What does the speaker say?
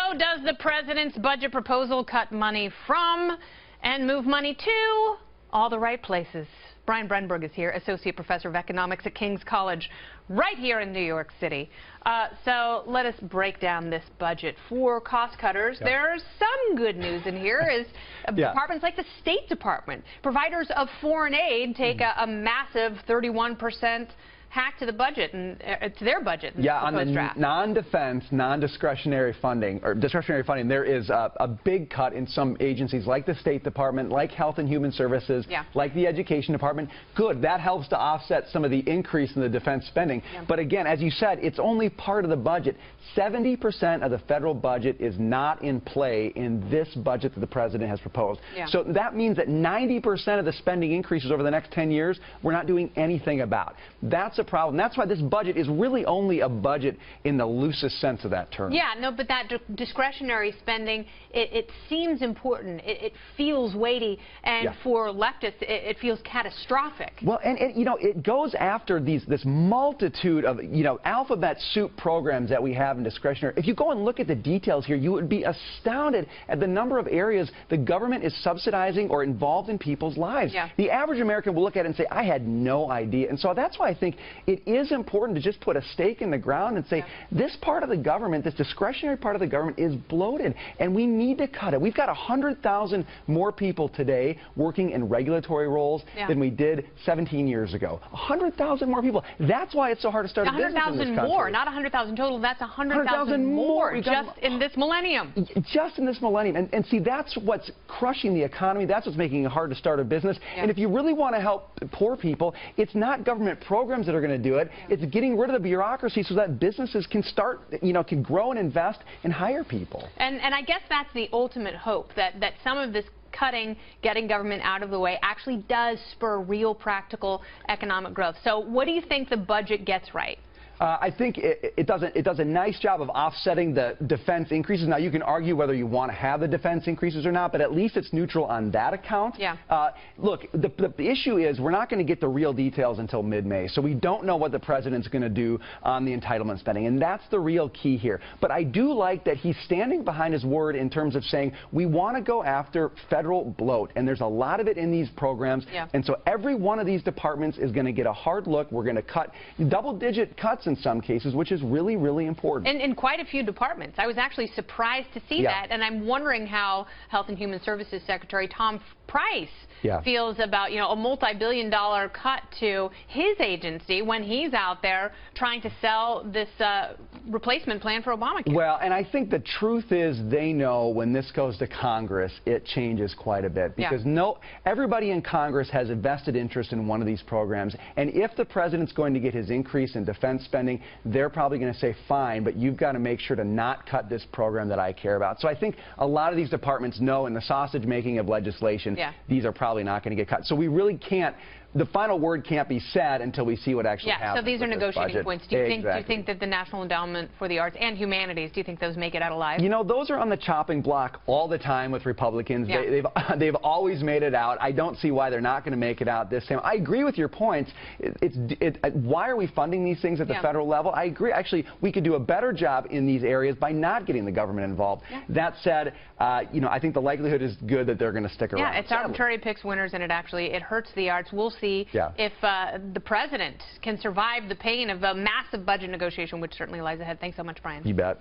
So does the president's budget proposal cut money from and move money to all the right places? Brian Brenberg is here, Associate Professor of Economics at King's College, right here in New York City. So let us break down this budget. For cost cutters, there's some good news in here is departments like the State Department. Providers of foreign aid take a massive 31% hack to the budget and to their budget. On the non-defense, non-discretionary funding or discretionary funding, there is a big cut in some agencies like the State Department, like Health and Human Services, like the Education Department. Good, that helps to offset some of the increase in the defense spending. But again, as you said, it's only part of the budget. 70% of the federal budget is not in play in this budget that the president has proposed. So that means that 90% of the spending increases over the next 10 years we're not doing anything about. That's a problem. That's why this budget is really only a budget in the loosest sense of that term. But that discretionary spending, it seems important. It feels weighty, and for leftists, it feels catastrophic. Well, and it goes after this multitude of alphabet soup programs that we have in discretionary. If you go and look at the details here, you would be astounded at the number of areas the government is subsidizing or involved in people's lives. The average American will look at it and say, I had no idea. And so that's why I think it is important to just put a stake in the ground and say, this part of the government, this discretionary part of the government is bloated, and we need to cut it. We've got 100,000 more people today working in regulatory roles than we did 17 years ago. 100,000 more people. That's why it's so hard to start a business in this country. 100,000 more, not 100,000 total. That's 100,000 more just in this millennium. Just in this millennium. And see, that's what's crushing the economy. That's what's making it hard to start a business. And if you really want to help poor people, it's not government programs that are going to do it. It's getting rid of the bureaucracy so that businesses can start, can grow and invest and hire people. And I guess that's the ultimate hope, that some of this cutting, getting government out of the way, actually does spur real practical economic growth. So what do you think the budget gets right? I think it does a nice job of offsetting the defense increases. Now, you can argue whether you want to have the defense increases or not, but at least it's neutral on that account. Look, the issue is we're not going to get the real details until mid-May, so we don't know what the president's going to do on the entitlement spending, and that's the real key here. But I do like that he's standing behind his word in terms of saying we want to go after federal bloat, and there's a lot of it in these programs, and so every one of these departments is going to get a hard look. We're going to cut double-digit cuts in some cases, which is really, really important. In quite a few departments. I was actually surprised to see that, and I'm wondering how Health and Human Services Secretary Tom Price feels about, a multi-billion-dollar cut to his agency when he's out there trying to sell this replacement plan for Obamacare. Well, and I think the truth is they know when this goes to Congress, it changes quite a bit, because everybody in Congress has a vested interest in one of these programs, and if the president's going to get his increase in defense spending, they're probably going to say, fine, but you've got to make sure to not cut this program that I care about. So I think a lot of these departments know in the sausage making of legislation, these are probably not going to get cut. So we really can't, the final word can't be said until we see what actually happens. So these are negotiating points. Do you think that the National Endowment for the Arts and Humanities, do you think those make it out alive? Those are on the chopping block all the time with Republicans. They've always made it out. I don't see why they're not going to make it out this time. I agree with your points. Why are we funding these things at the federal level? I agree. Actually, we could do a better job in these areas by not getting the government involved. That said, I think the likelihood is good that they're going to stick around. It's arbitrary picks winners, and it hurts the arts. We'll see if the president can survive the pain of a massive budget negotiation, which certainly lies ahead. Thanks so much, Brian. You bet.